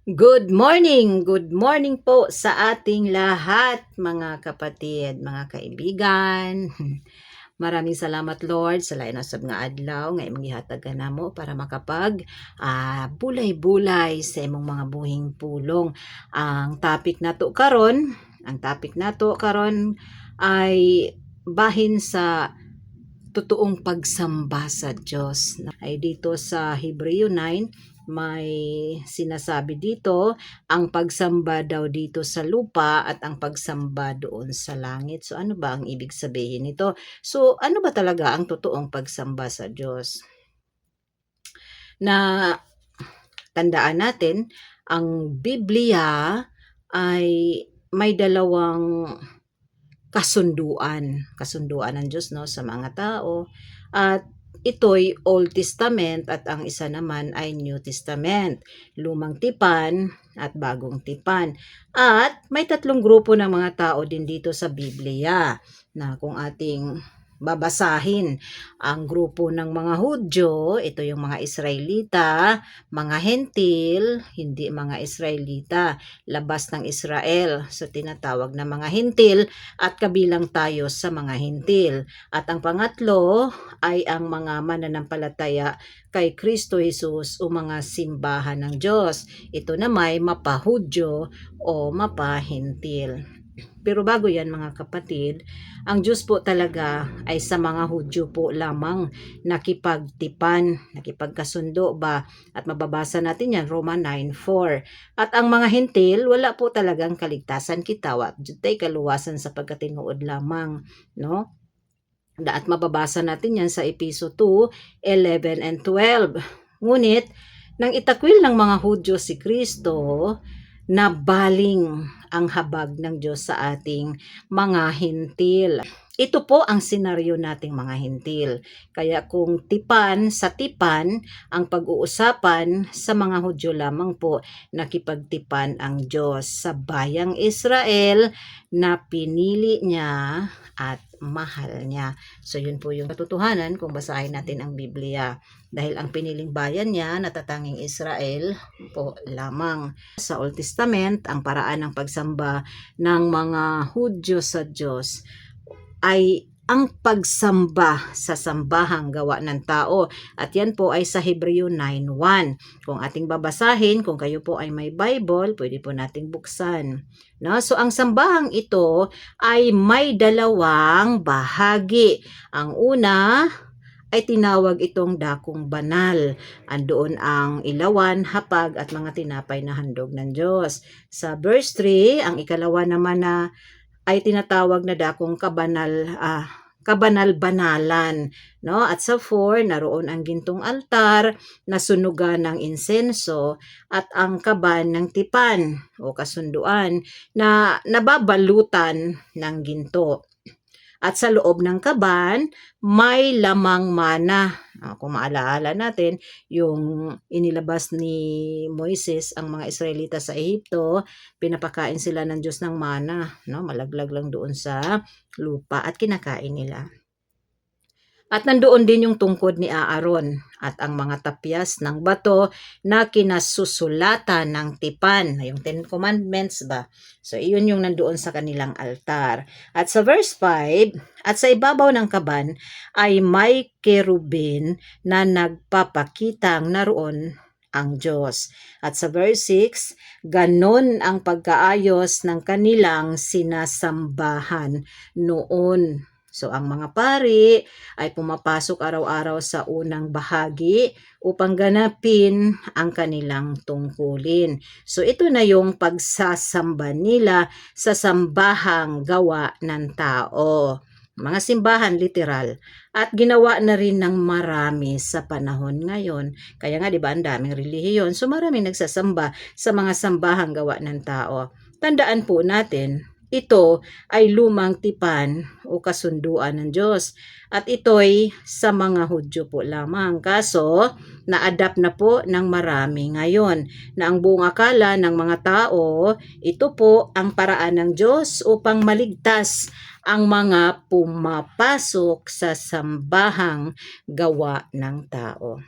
Good morning po sa ating lahat mga kapatid, mga kaibigan. Maraming salamat Lord sa lain usab nga adlaw nga imong gihatag kanamo para makapag bulay-bulay sa imong mga buhing pulong. Ang topic nato karon ay bahin sa totoong pagsamba sa Diyos. Ay dito sa Hebreo 9, may sinasabi dito, ang pagsamba daw dito sa lupa at ang pagsamba doon sa langit. So ano ba ang ibig sabihin nito? So ano ba talaga ang totoong pagsamba sa Diyos? Na tandaan natin, ang Biblia ay may dalawang kasunduan ng Diyos no sa mga tao, at ito'y Old Testament at ang isa naman ay New Testament, lumang tipan at bagong tipan. At may tatlong grupo ng mga tao din dito sa Biblia na kung ating babasahin, ang grupo ng mga Hudyo, ito yung mga Israelita, mga Hentil, hindi mga Israelita, labas ng Israel, so tinatawag na mga Hentil, at kabilang tayo sa mga Hentil. At ang pangatlo ay ang mga mananampalataya kay Kristo Jesus o mga simbahan ng Diyos. Ito na may mapahudyo o mapahentil. Pero bago yan mga kapatid, ang Diyos po talaga ay sa mga Hudyo po lamang nakipagtipan, nakipagkasundo ba, at mababasa natin yan Roma 9:4. At ang mga Hentil, wala po talagang kaligtasan kitawa, jutay kaluwasan sa pagkatinuod lamang, no? At mababasa natin yan sa Episo 2:11 and 12. Ngunit, nang itakwil ng mga Hudyo si Kristo, nabaling ang habag ng Diyos sa ating mga Hentil. Ito po ang senaryo nating mga Hentil. Kaya kung tipan sa tipan, ang pag-uusapan sa mga Hudyo lamang po, nakipagtipan ang Diyos sa bayang Israel na pinili niya at mahal niya. So yun po yung katotohanan kung basahin natin ang Biblia. Dahil ang piniling bayan niya, natatanging Israel po lamang. Sa Old Testament, ang paraan ng pagsamba ng mga Hudyo sa Diyos ay ang pagsamba sa sambahang gawa ng tao. At yan po ay sa Hebreo 9:1. Kung ating babasahin, kung kayo po ay may Bible, pwede po nating buksan. No? So ang sambahang ito ay may dalawang bahagi. Ang una ay tinawag itong dakong banal. Andoon ang ilawan, hapag at mga tinapay na handog ng Diyos. Sa verse 3, ang ikalawa naman na ay tinatawag na dakong kabanal-banalan, no? At sa 4, naroon ang gintong altar na sunugan ng insenso at ang kaban ng tipan o kasunduan na nababalutan ng ginto. At sa loob ng kaban, may lamang mana. Kung maalaala natin, yung inilabas ni Moises ang mga Israelita sa Ehipto, pinapakain sila ng Diyos ng mana, no? Malaglag lang doon sa lupa at kinakain nila. At nandoon din yung tungkod ni Aaron at ang mga tapyas ng bato na kinasusulatan ng tipan, yung 10 Commandments ba. So iyon yung nandoon sa kanilang altar. At sa verse 5, at sa ibabaw ng kaban ay may kerubin na nagpapakitang naroon ang Diyos. At sa verse 6, ganon ang pagkaayos ng kanilang sinasambahan noon. So ang mga pari ay pumapasok araw-araw sa unang bahagi upang ganapin ang kanilang tungkulin. So ito na yung pagsasamba nila sa sambahang gawa ng tao. Mga simbahan literal, at ginawa na rin ng marami sa panahon ngayon. Kaya nga 'di ba ang daming relihiyon, so maraming nagsasamba sa mga sambahang gawa ng tao. Tandaan po natin, ito ay lumang tipan o kasunduan ng Diyos. At ito'y sa mga Hudyo po lamang. Kaso, na-adapt na po ng marami ngayon na ang buong akala ng mga tao, ito po ang paraan ng Diyos upang maligtas ang mga pumapasok sa sambahang gawa ng tao.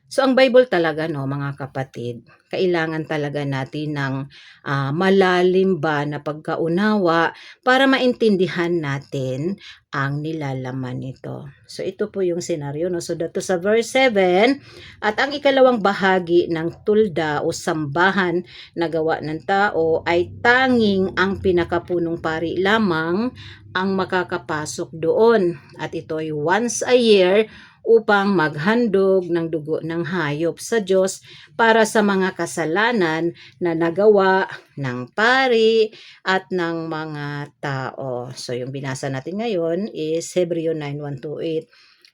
So ang Bible talaga, no, mga kapatid, kailangan talaga natin ng malalim ba na pagkaunawa para maintindihan natin ang nilalaman nito. So ito po yung senaryo, no. So dato sa verse 7, at ang ikalawang bahagi ng tulda o sambahan na gawa ng tao ay tanging ang pinakapunong pari lamang ang makakapasok doon. At ito ay once a year upang maghandog ng dugo ng hayop sa Diyos para sa mga kasalanan na nagawa ng pari at ng mga tao. So yung binasa natin ngayon is Hebreo 9:1-8.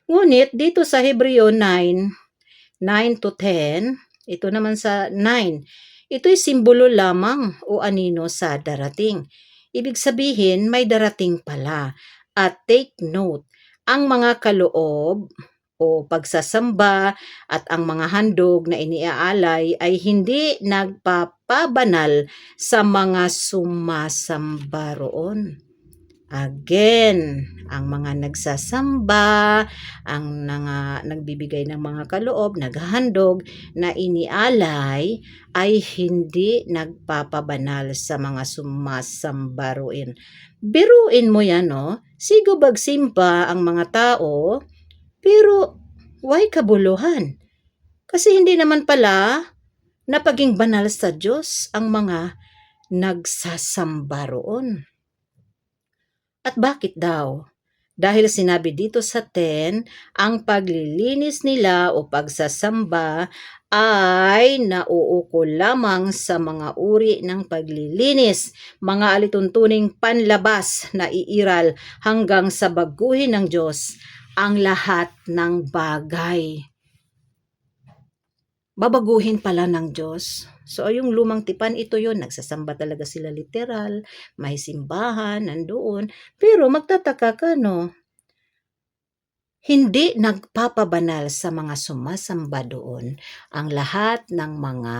Ngunit dito sa Hebreo 9:9-10, ito naman sa 9, ito'y simbolo lamang o anino sa darating. Ibig sabihin, may darating pala. At take note, ang mga kaloob o pagsasamba at ang mga handog na iniaalay ay hindi nagpapabanal sa mga sumasamba roon. Again, ang mga nagsasamba, ang nagbibigay ng mga kaloob, naghahandog na inialay ay hindi nagpapabanal sa mga sumasamba roon. Biruin mo yan, no? Sigo bagsimba ang mga tao, pero why kabuluhan? Kasi hindi naman pala napaging banal sa Diyos ang mga nagsasamba roon. At bakit daw? Dahil sinabi dito sa 10, ang paglilinis nila o pagsasamba ay nauukol lamang sa mga uri ng paglilinis, mga alituntuning panlabas na iiral hanggang sa baguhin ng Diyos ang lahat ng bagay. Babaguhin pala ng Diyos. So, yung lumang tipan, ito yun. Nagsasamba talaga sila literal. May simbahan, nandoon. Pero magtataka ka, no? Hindi nagpapabanal sa mga sumasamba doon ang lahat ng mga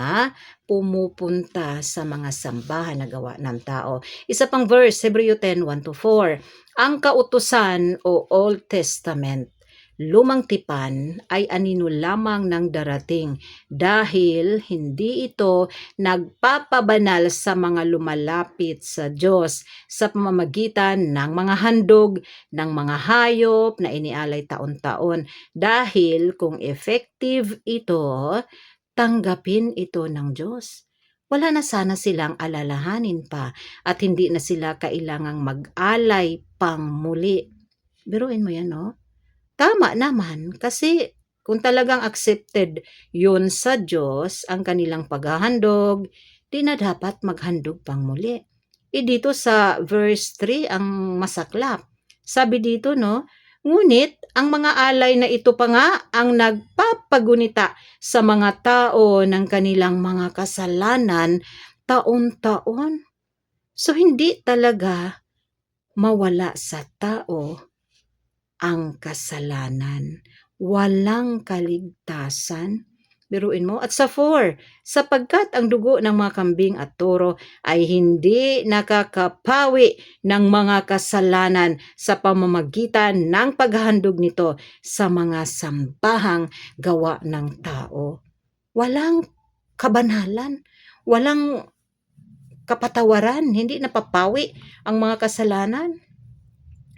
pumupunta sa mga sambahan na gawa ng tao. Isa pang verse, Hebreo 10:1-4. Ang kautusan o Old Testament, lumang tipan ay anino lamang ng darating dahil hindi ito nagpapabanal sa mga lumalapit sa Diyos sa pamamagitan ng mga handog ng mga hayop na inialay taon-taon. Dahil kung effective ito, tanggapin ito ng Diyos. Wala na sana silang alalahanin pa at hindi na sila kailangang mag-alay pang muli. Biruin mo yan, no? Tama naman kasi kung talagang accepted yun sa Diyos ang kanilang paghahandog, di na dapat maghandog pang muli. Dito sa verse 3 ang masaklap. Sabi dito, no, ngunit ang mga alay na ito pa nga ang nagpapagunita sa mga tao ng kanilang mga kasalanan taon-taon. So hindi talaga mawala sa tao ang kasalanan. Walang kaligtasan. Biruin mo. At sa 4, sapagkat ang dugo ng mga kambing at toro ay hindi nakakapawi ng mga kasalanan sa pamamagitan ng paghahandog nito sa mga sambahang gawa ng tao. Walang kabanalan, walang kapatawaran, hindi napapawi ang mga kasalanan.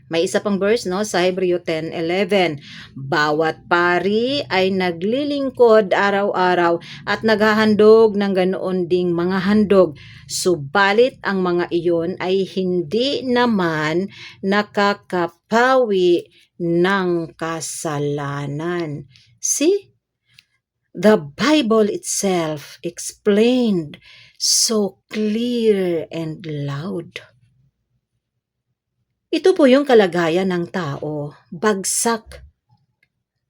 May isa pang verse, no, sa Hebreo 10:11. Bawat pari ay naglilingkod araw-araw at naghahandog ng ganoon ding mga handog. Subalit ang mga iyon ay hindi naman nakakapawi ng kasalanan. See? The Bible itself explained so clear and loud. Ito po yung kalagayan ng tao, bagsak.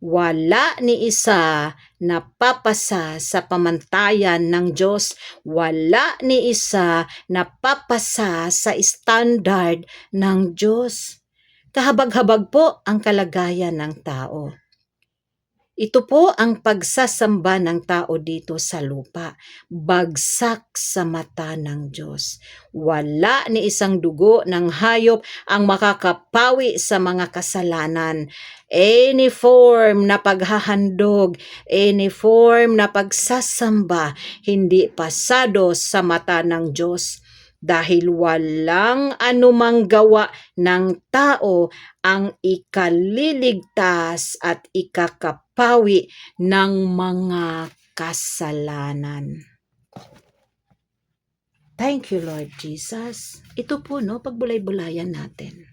Wala ni isa na papasa sa pamantayan ng Diyos. Wala ni isa na papasa sa standard ng Diyos. Kahabag-habag po ang kalagayan ng tao. Ito po ang pagsasamba ng tao dito sa lupa. Bagsak sa mata ng Diyos. Wala ni isang dugo ng hayop ang makakapawi sa mga kasalanan. Any form na paghahandog, any form na pagsasamba, hindi pasado sa mata ng Diyos. Dahil walang anumang gawa ng tao ang ikaliligtas at ikakapawi ng mga kasalanan. Thank you, Lord Jesus. Ito po, no, pagbulay-bulayan natin.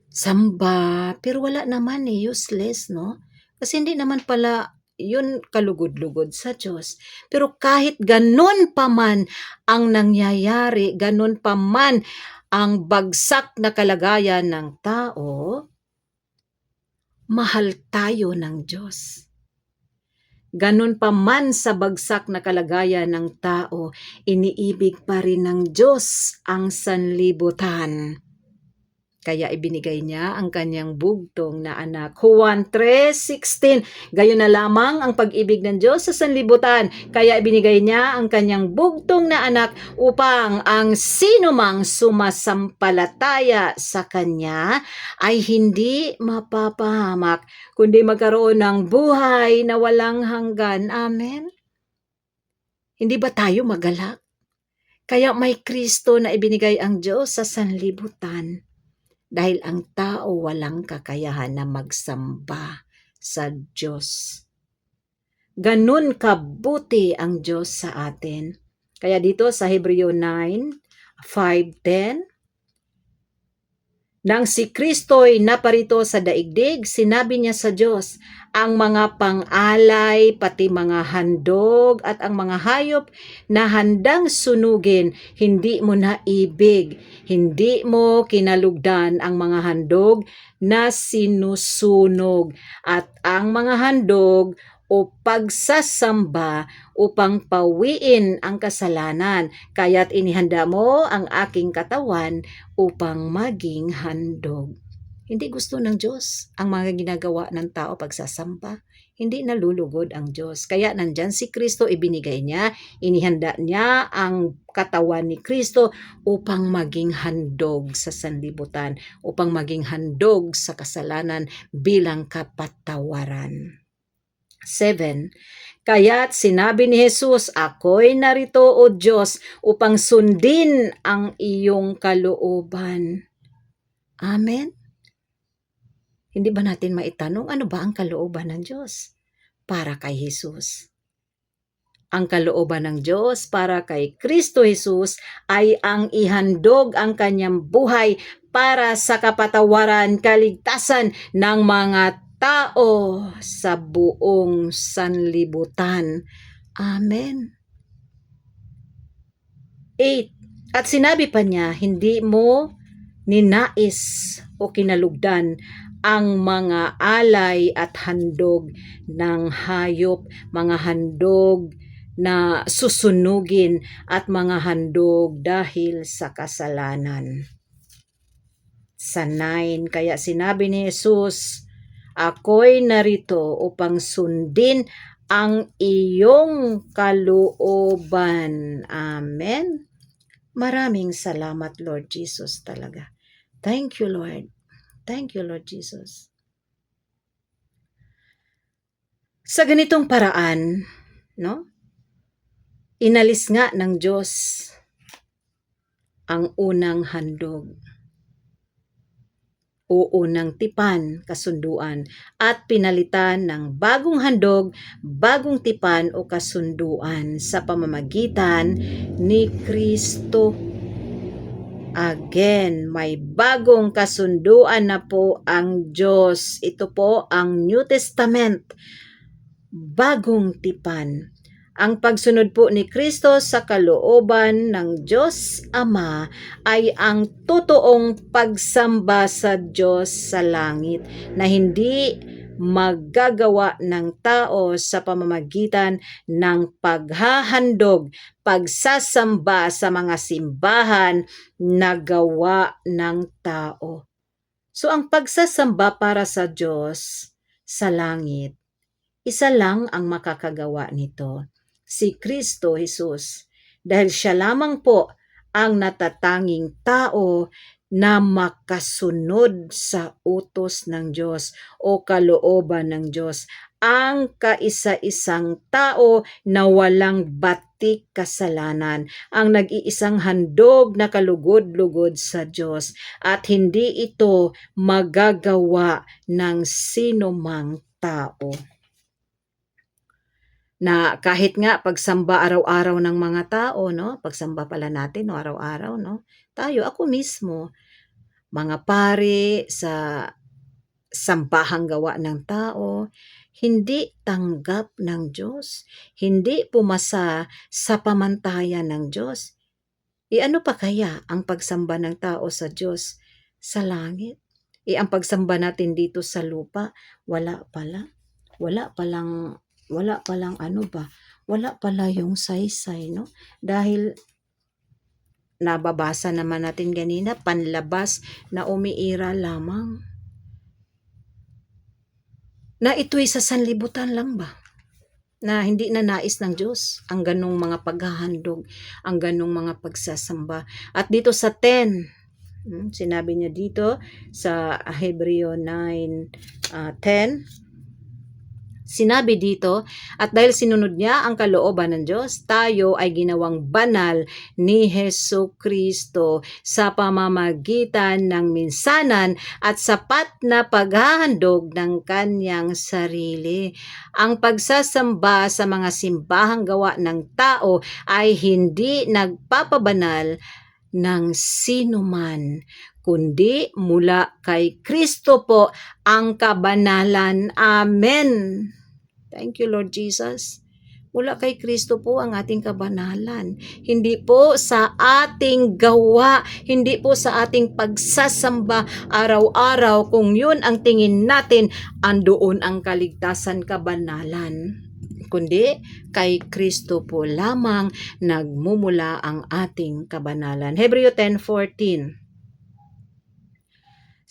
Samba, pero wala naman useless, no? Kasi hindi naman pala yun kalugod-lugod sa Diyos. Pero kahit ganun pa man ang nangyayari, ganun pa man ang bagsak na kalagayan ng tao, mahal tayo ng Diyos. Ganun pa man sa bagsak na kalagayan ng tao, iniibig pa rin ng Diyos ang sanlibutan. Kaya ibinigay niya ang kanyang bugtong na anak. Juan 3:16. Gayon na lamang ang pag-ibig ng Diyos sa sanlibutan. Kaya ibinigay niya ang kanyang bugtong na anak upang ang sinumang sumasampalataya sa kanya ay hindi mapapahamak, kundi magkaroon ng buhay na walang hanggan. Amen? Hindi ba tayo magalak? Kaya may Kristo na ibinigay ang Diyos sa sanlibutan. Dahil ang tao walang kakayahan na magsamba sa Diyos. Ganun kabuti ang Diyos sa atin. Kaya dito sa Hebreo 9:5-10, nang si Kristo'y naparito sa daigdig, sinabi niya sa Diyos, ang mga pang-alay, pati mga handog at ang mga hayop na handang sunugin, hindi mo na ibig. Hindi mo kinalugdan ang mga handog na sinusunog at ang mga handog o pagsasamba upang pawiin ang kasalanan. Kaya't inihanda mo ang aking katawan upang maging handog. Hindi gusto ng Diyos ang mga ginagawa ng tao pagsasamba. Hindi nalulugod ang Diyos. Kaya nandyan si Kristo, ibinigay niya, inihanda niya ang katawan ni Kristo upang maging handog sa sanlibutan, upang maging handog sa kasalanan bilang kapatawaran. 7. Kaya't sinabi ni Jesus, ako'y narito o Diyos upang sundin ang iyong kalooban. Amen? Hindi ba natin maitanong ano ba ang kalooban ng Diyos para kay Jesus? Ang kalooban ng Diyos para kay Kristo Jesus ay ang ihandog ang kanyang buhay para sa kapatawaran, kaligtasan ng mga tao sa buong sanlibutan. Amen. 8. At sinabi pa niya, hindi mo ninais o kinalugdan ang mga alay at handog ng hayop, mga handog na susunugin at mga handog dahil sa kasalanan. Sa 9, kaya sinabi ni Jesus, ako'y narito upang sundin ang iyong kalooban. Amen. Maraming salamat, Lord Jesus, talaga. Thank you, Lord. Thank you, Lord Jesus. Sa ganitong paraan, no? Inalis nga ng Diyos ang unang handog o unang tipan, kasunduan, at pinalitan ng bagong handog, bagong tipan o kasunduan sa pamamagitan ni Kristo. Again, may bagong kasunduan na po ang Diyos. Ito po ang New Testament, bagong tipan. Ang pagsunod po ni Kristo sa kalooban ng Diyos Ama ay ang totoong pagsamba sa Diyos sa langit na hindi magagawa ng tao sa pamamagitan ng paghahandog, pagsasamba sa mga simbahan na gawa ng tao. So ang pagsasamba para sa Diyos sa langit. Isa lang ang makakagawa nito, si Kristo Jesus. Dahil siya lamang po ang natatanging tao na makasunod sa utos ng Diyos o kalooban ng Diyos. Ang kaisa-isang tao na walang batik kasalanan, ang nag-iisang handog na kalugod-lugod sa Diyos, at hindi ito magagawa ng sinumang tao. Na kahit nga pagsamba araw-araw ng mga tao, no? Pagsamba pala natin, no? Araw-araw, no? Tayo, ako mismo, mga pari sa sambahang gawa ng tao, hindi tanggap ng Diyos, hindi pumasa sa pamantayan ng Diyos. Ano pa kaya ang pagsamba ng tao sa Diyos sa langit? Ang pagsamba natin dito sa lupa, wala pala. Wala palang ano ba? Wala pala yung saysay, no? Dahil nababasa naman natin kanina, panlabas na umiira lamang. Na ito'y sa sanlibutan lang ba? Na hindi na nais ng Diyos ang ganong mga paghahandog, ang ganong mga pagsasamba. At dito sa 10, sinabi niya dito sa Hebreo 9:10, sinabi dito, at dahil sinunod niya ang kalooban ng Diyos, tayo ay ginawang banal ni Hesus Kristo sa pamamagitan ng minsanan at sapat na paghahandog ng kanyang sarili. Ang pagsasamba sa mga simbahang gawa ng tao ay hindi nagpapabanal ng sinuman, kundi mula kay Kristo po ang kabanalan. Amen. Thank you, Lord Jesus. Mula kay Kristo po ang ating kabanalan. Hindi po sa ating gawa, hindi po sa ating pagsasamba araw-araw. Kung yun ang tingin natin, andoon ang kaligtasan, kabanalan. Kundi kay Kristo po lamang nagmumula ang ating kabanalan. Hebreo 10:14.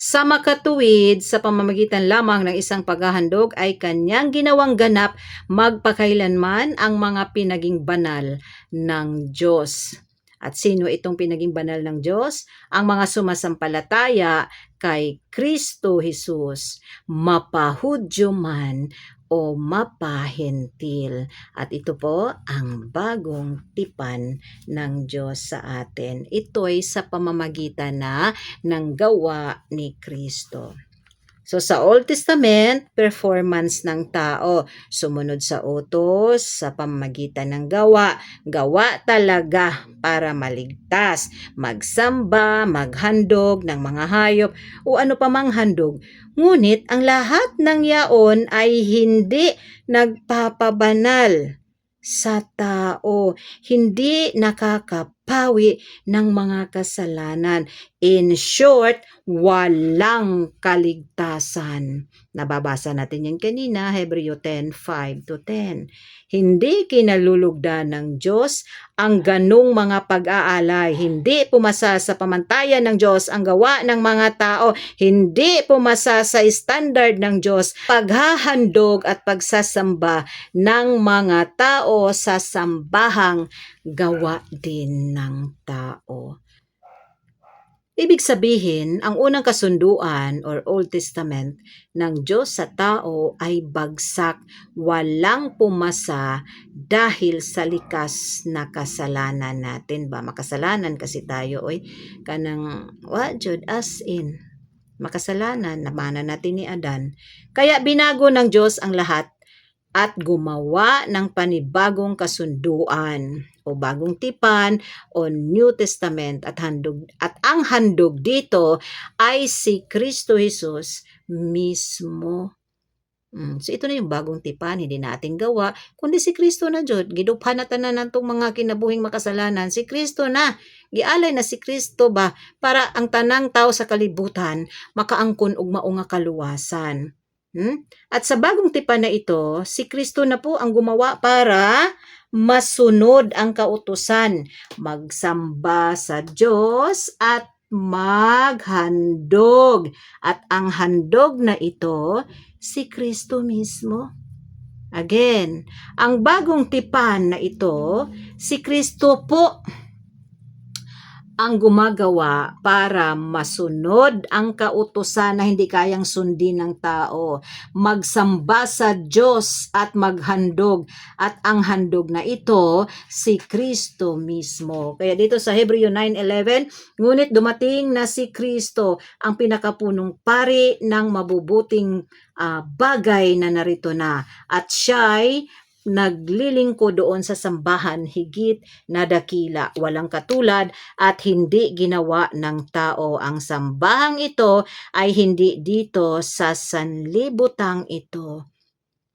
Sa makatuwid, sa pamamagitan lamang ng isang paghahandog ay kanyang ginawang ganap magpakailanman ang mga pinaging banal ng Diyos. At sino itong pinaging banal ng Diyos? Ang mga sumasampalataya kay Kristo Jesus, mapahudyo man o mapahentil. At ito po ang bagong tipan ng Diyos sa atin. Ito'y sa pamamagitan ng gawa ni Kristo. So sa Old Testament, performance ng tao, sumunod sa utos, sa pamamagitan ng gawa talaga para maligtas, magsamba, maghandog ng mga hayop o ano pa mang handog. Ngunit ang lahat ng yaon ay hindi nagpapabanal sa tao, hindi nakakapawi ng mga kasalanan. In short, walang kaligtasan. Nababasa natin yan kanina, Hebreo 10:5-10. Hindi kinalulugdan ng Diyos ang ganung mga pag-aalay. Hindi pumasa sa pamantayan ng Diyos ang gawa ng mga tao. Hindi pumasa sa standard ng Diyos paghahandog at pagsasamba ng mga tao sa sambahang gawa din ng tao. Ibig sabihin, ang unang kasunduan or Old Testament ng Diyos sa tao ay bagsak, walang pumasa dahil sa likas na kasalanan natin ba? Makasalanan kasi tayo, kanang jud as in. Makasalanan, namanan natin ni Adan. Kaya binago ng Diyos ang lahat at gumawa ng panibagong kasunduan o bagong tipan o New Testament at ang handog dito ay si Kristo Jesus mismo. So ito na yung bagong tipan, hindi natin gawa, kundi si Kristo na Diyod. Giduphan na tanan natong mga kinabuhing makasalanan, si Kristo na. Gialay na si Kristo ba para ang tanang tao sa kalibutan makaangkon og mao nga kaluwasan. At sa bagong tipan na ito, si Kristo na po ang gumawa para masunod ang kautusan, magsamba sa Diyos at maghandog. At ang handog na ito, si Kristo mismo. Again, ang bagong tipan na ito, si Kristo po ang gumagawa para masunod ang kautusan na hindi kayang sundin ng tao. Magsamba sa Diyos at maghandog. At ang handog na ito, si Kristo mismo. Kaya dito sa Hebreo 9:11, ngunit dumating na si Kristo, ang pinakapunong pari ng mabubuting bagay na narito na. At siya'y naglilingkod doon sa sambahan higit na dakila, walang katulad at hindi ginawa ng tao. Ang sambahang ito ay hindi dito sa sanlibutang ito.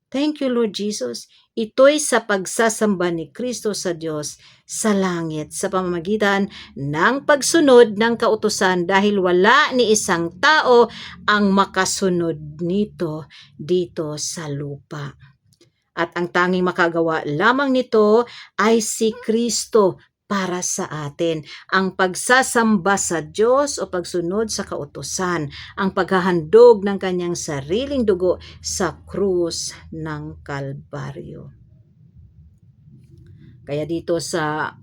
Thank you, Lord Jesus. Ito'y sa pagsasamba ni Kristo sa Diyos sa langit sa pamamagitan ng pagsunod ng kautusan dahil wala ni isang tao ang makasunod nito dito sa lupa. At ang tanging makagawa lamang nito ay si Kristo para sa atin. Ang pagsasamba sa Diyos o pagsunod sa kautusan, ang paghahandog ng kanyang sariling dugo sa krus ng Kalbaryo. Kaya dito sa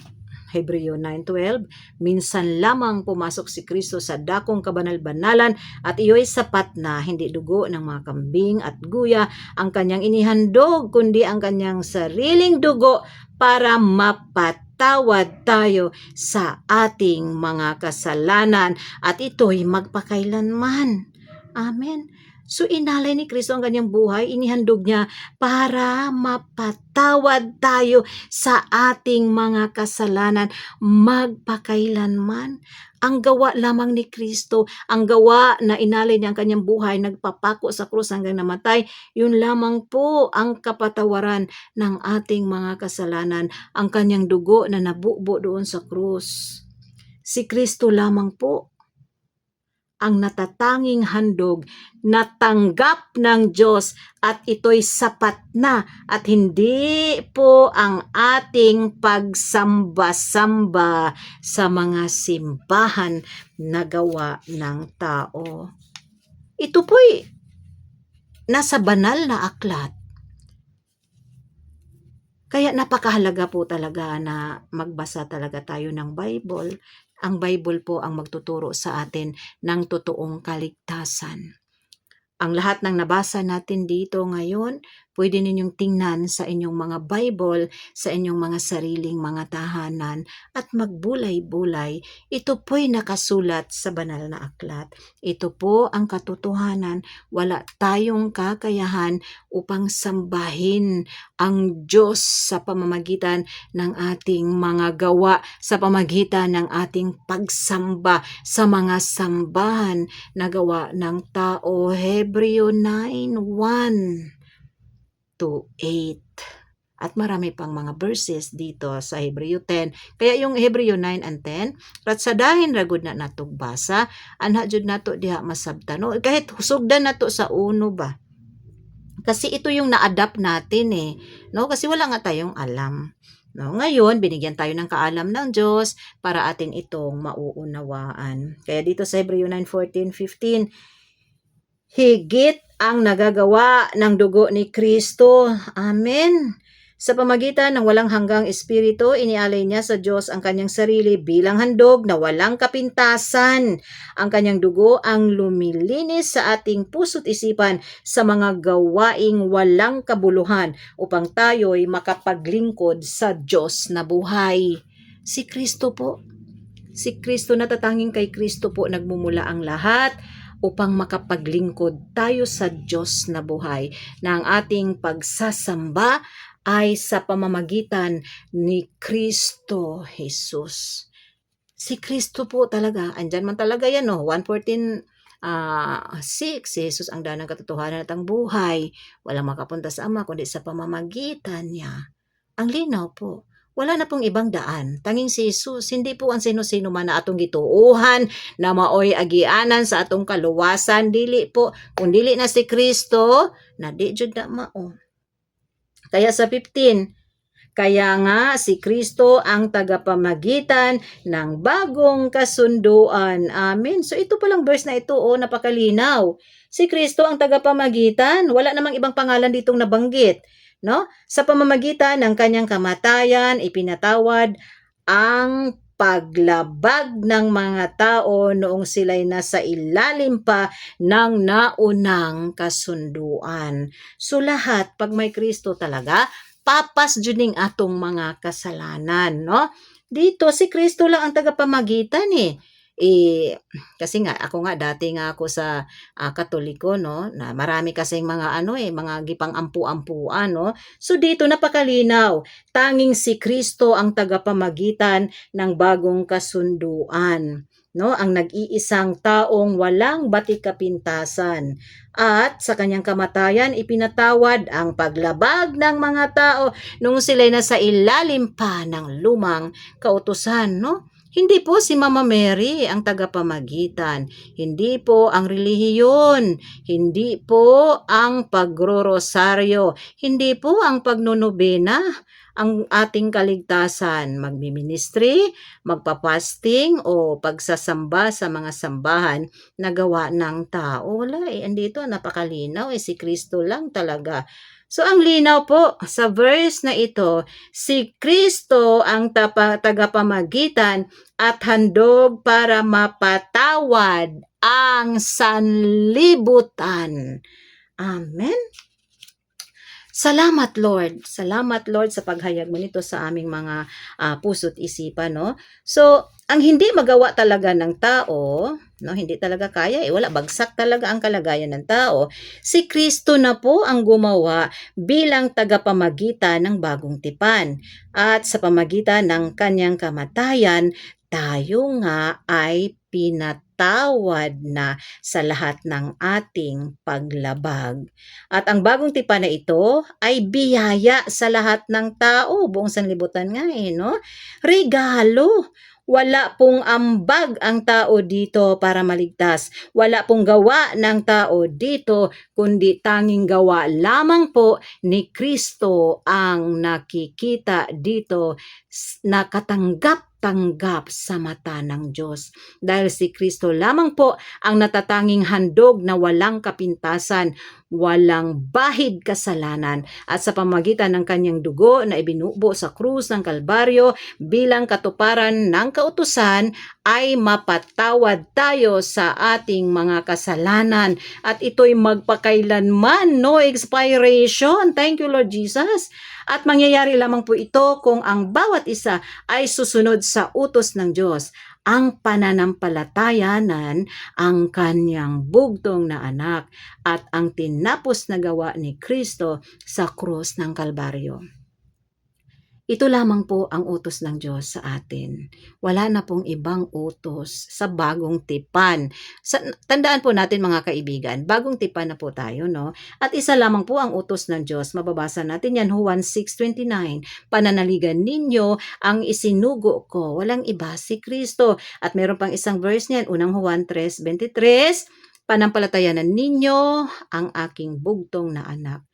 Hebreo 9:12, minsan lamang pumasok si Kristo sa dakong kabanal-banalan at iyo'y sapat na, hindi dugo ng mga kambing at guya ang kanyang inihandog, kundi ang kanyang sariling dugo para mapatawad tayo sa ating mga kasalanan at ito'y magpakailanman. Amen. So inalay ni Kristo ang kanyang buhay, inihandog niya para mapatawad tayo sa ating mga kasalanan magpakailanman. Ang gawa lamang ni Kristo, ang gawa na inalay niya ang kanyang buhay, nagpapako sa krus hanggang namatay, yun lamang po ang kapatawaran ng ating mga kasalanan, ang kanyang dugo na nabubo doon sa krus. Si Kristo lamang po ang natatanging handog na tanggap ng Diyos at ito'y sapat na at hindi po ang ating pagsamba-samba sa mga simbahan na gawa ng tao. Ito po'y nasa banal na aklat. Kaya napakahalaga po talaga na magbasa talaga tayo ng Bible. Ang Bible po ang magtuturo sa atin ng totoong kaligtasan. Ang lahat ng nabasa natin dito ngayon, pwede ninyong tingnan sa inyong mga Bible, sa inyong mga sariling mga tahanan at magbulay-bulay. Ito po'y nakasulat sa banal na aklat. Ito po ang katotohanan. Wala tayong kakayahan upang sambahin ang Diyos sa pamamagitan ng ating mga gawa, sa pamamagitan ng ating pagsamba sa mga sambahan na gawa ng tao. Hebreo 9:1 to 8. At marami pang mga verses dito sa Hebreo 10. Kaya yung Hebreo 9 and 10, ratsadahin ragod na natog basa, anha jud nato diha masabtano. Kahit husugdan nato sa uno ba? Kasi ito yung na-adapt natin no? Kasi wala nga tayong alam. No, ngayon, binigyan tayo ng kaalam ng Diyos para atin itong mauunawaan. Kaya dito sa Hebreo 9:14-15, higit ang nagagawa ng dugo ni Kristo. Amen. Sa pamagitan ng walang hanggang espiritu, inialay niya sa Diyos ang kanyang sarili bilang handog na walang kapintasan. Ang kanyang dugo ang lumilinis sa ating puso't isipan sa mga gawaing walang kabuluhan upang tayo'y makapaglingkod sa Diyos na buhay. Si Kristo po. Si Kristo, natatanging kay Kristo po nagmumula ang lahat upang makapaglingkod tayo sa Diyos na buhay, na ang ating pagsasamba ay sa pamamagitan ni Kristo Jesus. Si Kristo po talaga, andyan man talaga yan, 1:14, 6, si Jesus ang daan ng katotohanan at ang buhay. Walang makapunta sa Ama kundi sa pamamagitan niya. Ang linaw po. Wala na pong ibang daan. Tanging si Jesus, hindi po ang sino-sino man na atong gituuhan, na maoy agianan sa atong kaluwasan, dili po. Kung dili na si Kristo, na di jud na mao. Kaya sa 15, Kaya nga si Kristo ang tagapamagitan ng bagong kasunduan. Amen. So ito palang verse na ito, napakalinaw. Si Kristo ang tagapamagitan. Wala namang ibang pangalan ditong nabanggit. No? Sa pamamagitan ng kanyang kamatayan, ipinatawad ang paglabag ng mga tao noong sila'y nasa ilalim pa ng naunang kasunduan. So lahat, pag may Kristo talaga, papas juning atong mga kasalanan, no? Dito si Kristo lang ang tagapamagitan kasi nga ako nga dati nga ako sa Katoliko, no, na marami kasing mga mga gipang ampu-ampuan, no. So dito napakalinaw, tanging si Kristo ang tagapamagitan ng bagong kasunduan, no, ang nag-iisang taong walang batikapintasan. At sa kanyang kamatayan, ipinatawad ang paglabag ng mga tao nung sila'y nasa ilalim pa ng lumang kautusan, no? Hindi po si Mama Mary ang tagapamagitan. Hindi po ang relihiyon. Hindi po ang pagrorosaryo. Hindi po ang pagnunubena ang ating kaligtasan. Magmiministry, magpapasting o pagsasamba sa mga sambahan na gawa ng tao. Wala andito napakalinaw si Kristo lang talaga. So ang linaw po sa verse na ito, si Kristo ang tagapamagitan at handog para mapatawad ang sanlibutan. Amen. Salamat Lord. Salamat Lord sa paghayag mo nito sa aming mga puso't isipan, no? So, ang hindi magawa talaga ng tao, no, hindi talaga kaya, wala, bagsak talaga ang kalagayan ng tao. Si Kristo na po ang gumawa bilang tagapamagitan ng bagong tipan. At sa pamagitan ng kanyang kamatayan, tayo nga ay pinatawad na sa lahat ng ating paglabag. At ang bagong tipan na ito ay biyaya sa lahat ng tao, buong sanlibutan nga no? Regalo. Wala pong ambag ang tao dito para maligtas. Wala pong gawa ng tao dito, kundi tanging gawa lamang po ni Kristo ang nakikita dito na katanggap-tanggap sa mata ng Diyos. Dahil si Kristo lamang po ang natatanging handog na walang kapintasan, walang bahid kasalanan, at sa pamagitan ng kanyang dugo na ibinubo sa krus ng Kalbaryo bilang katuparan ng kautusan ay mapatawad tayo sa ating mga kasalanan, at ito'y magpakailanman, no expiration. Thank you Lord Jesus. At mangyayari lamang po ito kung ang bawat isa ay susunod sa utos ng Diyos, ang pananampalatayanan ang kanyang bugtong na anak at ang tinapos na gawa ni Kristo sa krus ng Kalbaryo. Ito lamang po ang utos ng Diyos sa atin. Wala na pong ibang utos sa bagong tipan. Tandaan po natin mga kaibigan, bagong tipan na po tayo, no? At isa lamang po ang utos ng Diyos. Mababasa natin yan, Juan 6:29. Pananaligan ninyo ang isinugo ko. Walang iba, si Kristo. At meron pang isang verse niyan, unang Juan 3:23. Panampalatayanan ninyo ang aking bugtong na anak.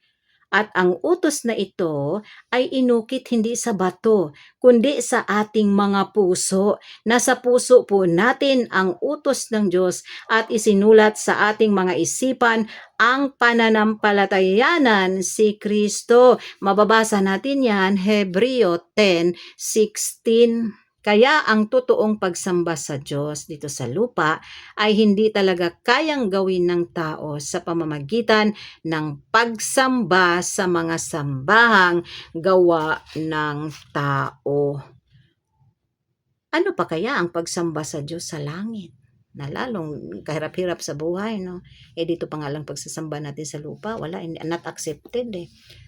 At ang utos na ito ay inukit hindi sa bato, kundi sa ating mga puso. Nasa puso po natin ang utos ng Diyos at isinulat sa ating mga isipan ang pananampalatayanan si Kristo. Mababasa natin yan, Hebreo 10:16. Kaya ang totoong pagsamba sa Diyos dito sa lupa ay hindi talaga kayang gawin ng tao sa pamamagitan ng pagsamba sa mga sambahang gawa ng tao. Ano pa kaya ang pagsamba sa Diyos sa langit? Na lalong kahirap-hirap sa buhay, no? Dito pa nga lang pagsasamba natin sa lupa, wala, not accepted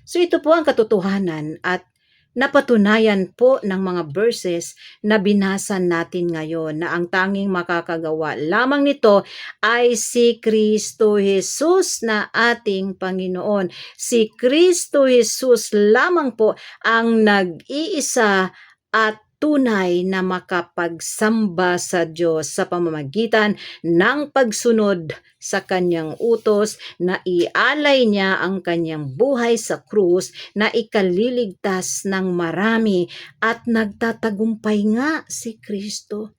So ito po ang katotohanan at napatunayan po ng mga verses na binasa natin ngayon na ang tanging makakagawa lamang nito ay si Kristo Jesus na ating Panginoon. Si Kristo Jesus lamang po ang nag-iisa at tunay na makapagsamba sa Diyos sa pamamagitan ng pagsunod sa kanyang utos na ialay niya ang kanyang buhay sa krus na ikaliligtas ng marami at nagtatagumpay nga si Kristo.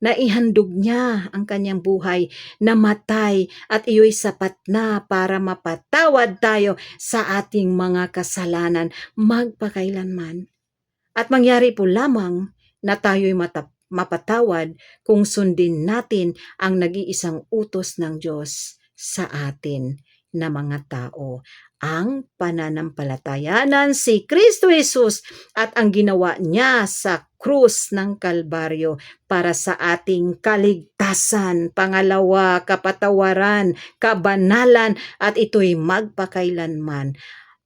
Naihandog niya ang kanyang buhay, namatay at iyo'y sapat na para mapatawad tayo sa ating mga kasalanan magpakailanman. At mangyari po lamang na tayo'y mapatawad kung sundin natin ang nag-iisang utos ng Diyos sa atin na mga tao, ang pananampalatayanan si Kristo Jesus at ang ginawa niya sa krus ng Kalbaryo para sa ating kaligtasan. Pangalawa, kapatawaran, kabanalan, at ito'y magpakailanman.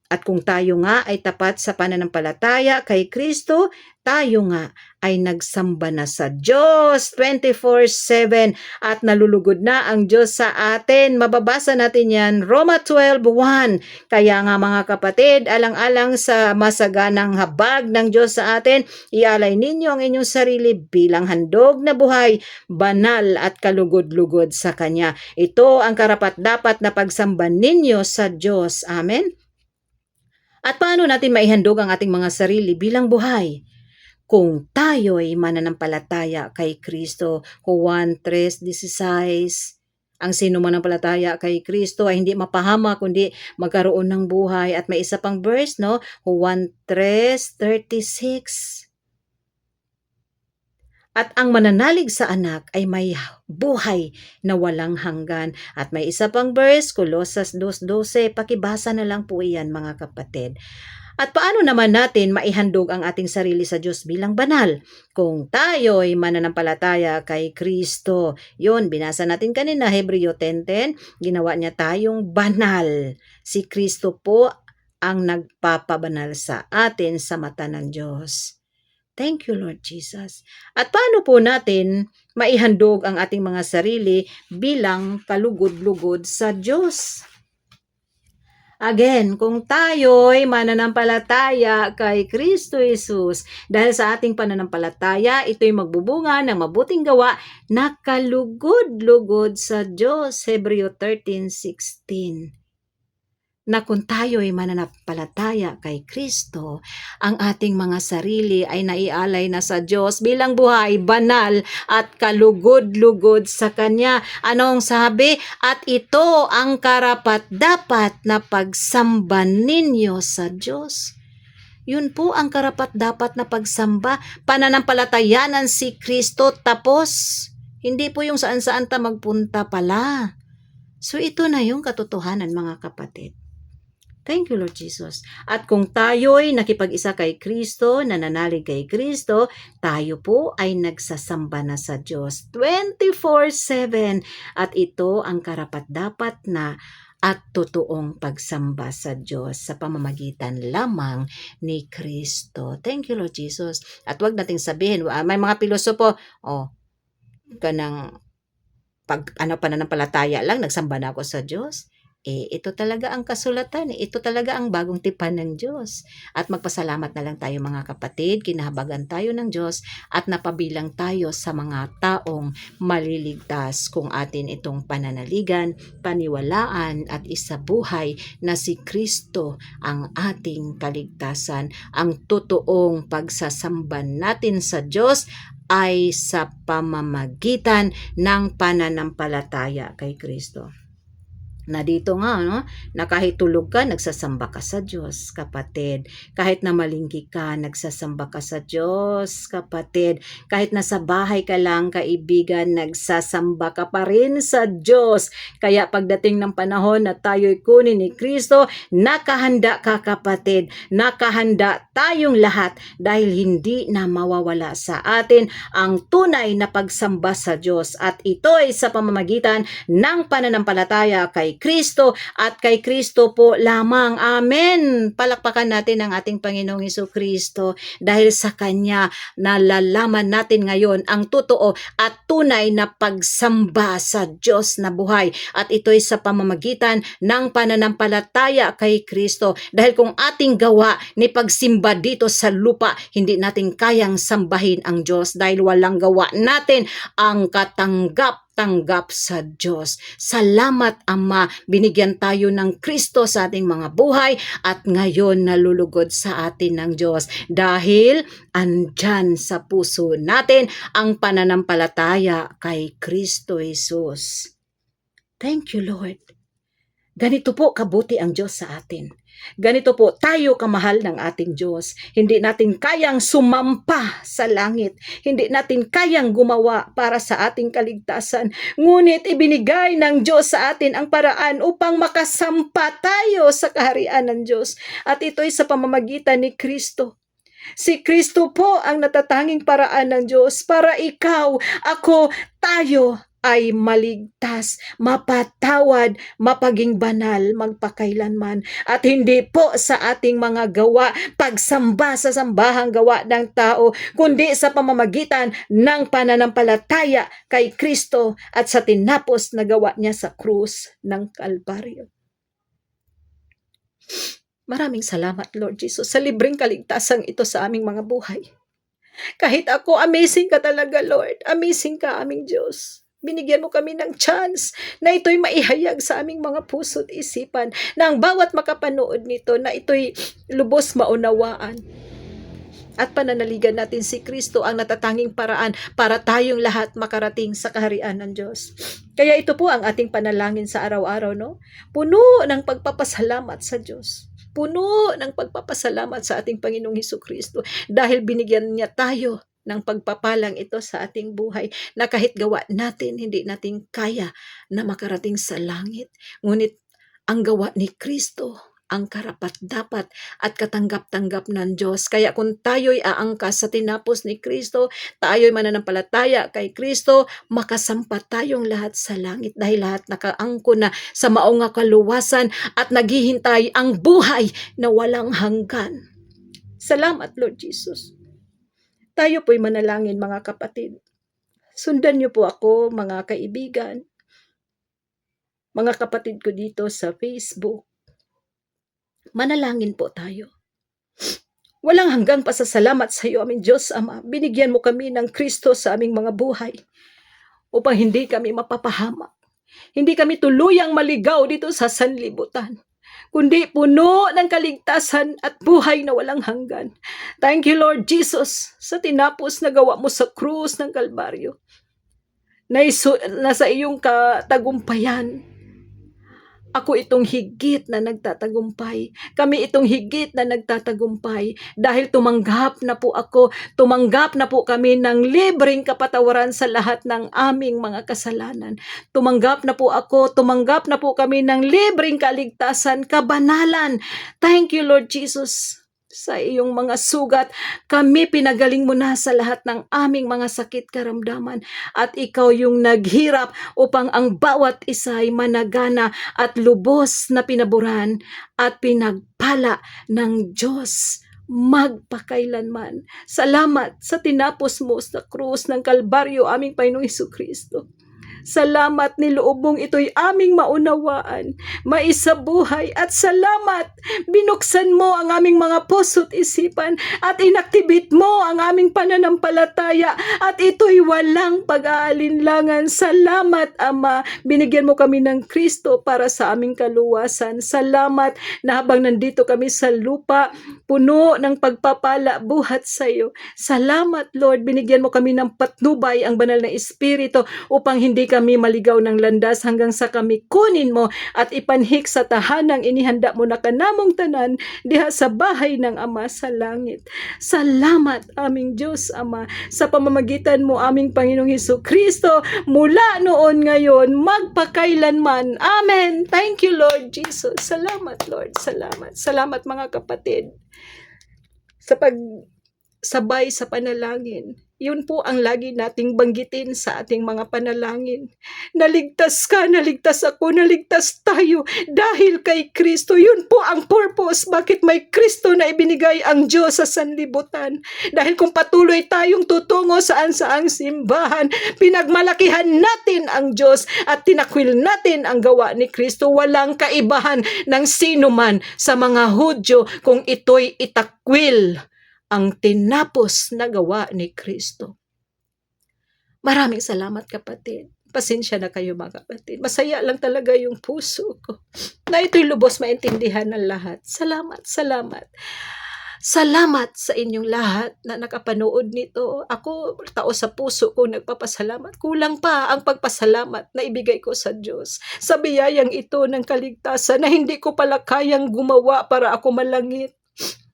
At kung tayo nga ay tapat sa pananampalataya kay Kristo, tayo nga ay nagsamba na sa Diyos 24/7 at nalulugod na ang Diyos sa atin. Mababasa natin yan, Roma 12:1. Kaya nga mga kapatid, alang-alang sa masaganang habag ng Diyos sa atin, ialay ninyo ang inyong sarili bilang handog na buhay, banal at kalugod-lugod sa Kanya. Ito ang karapat-dapat na pagsamba ninyo sa Diyos. Amen? At paano natin maihandog ang ating mga sarili bilang buhay? Kung tayo'y mananampalataya kay Kristo. Juan 3:16. Ang sino mananampalataya kay Kristo ay hindi mapahama kundi magkaroon ng buhay. At may isa pang verse, no? Juan 3:36. At ang mananalig sa anak ay may buhay na walang hanggan. At may isa pang verse, Colosas 2:12. Pakibasa na lang po iyan mga kapatid. At paano naman natin maihandog ang ating sarili sa Diyos bilang banal? Kung tayo'y mananampalataya kay Kristo. Yun, binasa natin kanina, Hebreo 10:10. Ginawa niya tayong banal. Si Kristo po ang nagpapabanal sa atin sa mata ng Diyos. Thank you, Lord Jesus. At paano po natin maihandog ang ating mga sarili bilang kalugod-lugod sa Diyos? Again, kung tayo'y mananampalataya kay Kristo Jesus, dahil sa ating pananampalataya, ito'y magbubunga ng mabuting gawa na kalugod-lugod sa Diyos. Hebreo 13:16. Na kung tayo'y mananampalataya kay Kristo, ang ating mga sarili ay naialay na sa Diyos bilang buhay, banal at kalugod-lugod sa Kanya. Anong sabi? At ito ang karapat-dapat na pagsamba ninyo sa Diyos. Yun po ang karapat-dapat na pagsamba, pananampalatayanan si Kristo tapos. Hindi po yung saan-saan ta magpunta pala. So ito na yung katotohanan mga kapatid. Thank you, Lord Jesus. At kung tayo'y nakipag-isa kay Kristo, nananalig kay Kristo, tayo po ay nagsasamba na sa Diyos 24/7. At ito ang karapat-dapat na at totoong pagsamba sa Diyos sa pamamagitan lamang ni Kristo. Thank you, Lord Jesus. At wag nating sabihin, may mga pilosopo, kanang pananampalataya lang, nagsamba na ako sa Diyos. Ito talaga ang kasulatan. Ito talaga ang bagong tipan ng Diyos. At magpasalamat na lang tayo mga kapatid. Kinahabagan tayo ng Diyos at napabilang tayo sa mga taong maliligtas kung atin itong pananaligan, paniwalaan at isabuhay na si Kristo ang ating kaligtasan. Ang totoong pagsasamba natin sa Diyos ay sa pamamagitan ng pananampalataya kay Kristo. Na dito nga, na kahit tulog ka, nagsasamba ka sa Diyos, kapatid. Kahit na malingki ka, nagsasamba ka sa Diyos, kapatid. Kahit nasa bahay ka lang, kaibigan, nagsasamba ka pa rin sa Diyos. Kaya pagdating ng panahon na tayo'y kunin ni Kristo, nakahanda ka, kapatid. Nakahanda tayong lahat dahil hindi na mawawala sa atin ang tunay na pagsamba sa Diyos. At ito'y sa pamamagitan ng pananampalataya kay kay Kristo at kay Kristo po lamang. Amen. Palakpakan natin ang ating Panginoong Hesukristo dahil sa Kanya nalalaman natin ngayon ang totoo at tunay na pagsamba sa Diyos na buhay. At ito'y sa pamamagitan ng pananampalataya kay Kristo. Dahil kung ating gawa ni pagsimba dito sa lupa, hindi natin kayang sambahin ang Diyos dahil walang gawa natin ang katanggap-tanggap sa Diyos. Salamat Ama, binigyan tayo ng Kristo sa ating mga buhay at ngayon nalulugod sa atin ng Diyos dahil andyan sa puso natin ang pananampalataya kay Kristo Jesus. Thank you, Lord. Ganito po kabuti ang Diyos sa atin. Ganito po tayo kamahal ng ating Diyos. Hindi natin kayang sumampa sa langit. Hindi natin kayang gumawa para sa ating kaligtasan. Ngunit ibinigay ng Diyos sa atin ang paraan upang makasampa tayo sa kaharian ng Diyos. At ito'y sa pamamagitan ni Kristo. Si Kristo po ang natatanging paraan ng Diyos para ikaw, ako, tayo ay maligtas, mapatawad, mapaging banal, magpakailanman. At hindi po sa ating mga gawa, pagsamba sa sambahang gawa ng tao, kundi sa pamamagitan ng pananampalataya kay Kristo at sa tinapos na gawa niya sa krus ng Kalbaryo. Maraming salamat, Lord Jesus, sa libreng kaligtasan ito sa aming mga buhay. Kahit ako, amazing ka talaga, Lord. Amazing ka, aming Diyos. Binigyan mo kami ng chance na ito'y maihayag sa aming mga puso at isipan na ang bawat makapanood nito na ito'y lubos maunawaan. At pananaligan natin si Kristo ang natatanging paraan para tayong lahat makarating sa kaharian ng Diyos. Kaya ito po ang ating panalangin sa araw-araw, no? Puno ng pagpapasalamat sa Diyos. Puno ng pagpapasalamat sa ating Panginoong Hesukristo dahil binigyan niya tayo ng pagpapalang ito sa ating buhay na kahit gawa natin, hindi natin kaya na makarating sa langit. Ngunit ang gawa ni Kristo ang karapat-dapat at katanggap-tanggap ng Diyos. Kaya kung tayo'y aangkas sa tinapos ni Kristo, tayo'y mananampalataya kay Kristo, makasampat tayong lahat sa langit dahil lahat nakaangko na sa maong kaluwasan at naghihintay ang buhay na walang hanggan. Salamat, Lord Jesus. Tayo po'y manalangin, mga kapatid. Sundan niyo po ako, mga kaibigan, mga kapatid ko dito sa Facebook. Manalangin po tayo. Walang hanggang pasasalamat sa iyo, aming Diyos Ama. Binigyan mo kami ng Kristo sa aming mga buhay upang hindi kami mapapahamak. Hindi kami tuluyang maligaw dito sa sanlibutan, kundi puno ng kaligtasan at buhay na walang hanggan. Thank you, Lord Jesus, sa tinapos na gawa mo sa krus ng Kalbaryo. Nasa iyong katagumpayan, ako itong higit na nagtatagumpay. Kami itong higit na nagtatagumpay dahil tumanggap na po ako, tumanggap na po kami ng libreng kapatawaran sa lahat ng aming mga kasalanan. Tumanggap na po ako, tumanggap na po kami ng libreng kaligtasan, kabanalan. Thank you, Lord Jesus. Sa iyong mga sugat, kami pinagaling mo na sa lahat ng aming mga sakit karamdaman. At ikaw yung naghirap upang ang bawat isa ay managana at lubos na pinaburan at pinagpala ng Diyos magpakailanman. Salamat sa tinapos mo sa krus ng Kalbaryo, aming Panginoong Hesukristo. Salamat, niloob mong ito'y aming maunawaan, maisabuhay, at salamat, binuksan mo ang aming mga puso't isipan at inactivate mo ang aming pananampalataya at ito'y walang pag-aalinlangan. Salamat, Ama, binigyan mo kami ng Kristo para sa aming kaluwasan. Salamat na habang nandito kami sa lupa, puno ng pagpapala buhat sa iyo. Salamat, Lord, binigyan mo kami ng patnubay ang banal na Espiritu upang hindi kami maligaw ng landas hanggang sa kami kunin mo at ipanhik sa tahanang inihanda mo na kanamong tanan diha sa bahay ng Ama sa langit. Salamat, aming Diyos Ama, sa pamamagitan mo, aming Panginoong Hesukristo, mula noon, ngayon, magpakailanman. Amen. Thank you, Lord Jesus. Salamat, Lord. Salamat. Salamat, mga kapatid, sa pagsabay sa panalangin. Yun po ang lagi nating banggitin sa ating mga panalangin. Naligtas ka, naligtas ako, naligtas tayo dahil kay Kristo. Yun po ang purpose bakit may Kristo na ibinigay ang Diyos sa sanlibutan. Dahil kung patuloy tayong tutungo saan-saang simbahan, pinagmalakihan natin ang Diyos at tinakwil natin ang gawa ni Kristo. Walang kaibahan ng sino man sa mga Hudyo kung ito'y itakwil ang tinapos na gawa ni Kristo. Maraming salamat kapatid. Pasensya na kayo mga kapatid. Masaya lang talaga yung puso ko na ito'y lubos maintindihan ng lahat. Salamat, salamat. Salamat sa inyong lahat na nakapanood nito. Ako, tao sa puso ko nagpapasalamat. Kulang pa ang pagpasalamat na ibigay ko sa Diyos. Sa biyayang ito ng kaligtasan na hindi ko pala kayang gumawa para ako malangit.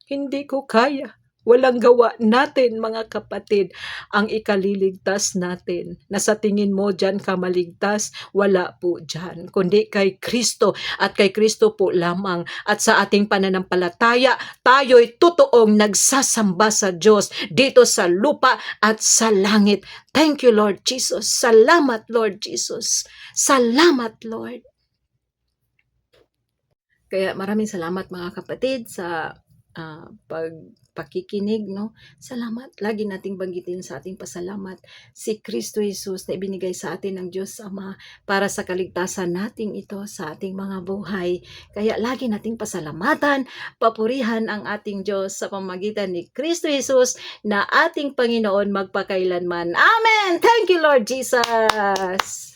Hindi ko kaya. Walang gawa natin mga kapatid ang ikaliligtas natin. Na sa tingin mo dyan ka maligtas, wala po dyan. Kundi kay Kristo at kay Kristo po lamang. At sa ating pananampalataya, tayo'y totoong nagsasamba sa Diyos dito sa lupa at sa langit. Thank you Lord Jesus. Salamat Lord Jesus. Salamat Lord. Kaya maraming salamat mga kapatid sa pakikinig, no? Salamat. Lagi nating banggitin sa ating pasalamat si Kristo Jesus na ibinigay sa atin ng Diyos Ama para sa kaligtasan nating ito sa ating mga buhay. Kaya lagi nating pasalamatan, papurihan ang ating Diyos sa pamamagitan ni Kristo Jesus na ating Panginoon magpakailanman. Amen! Thank you, Lord Jesus!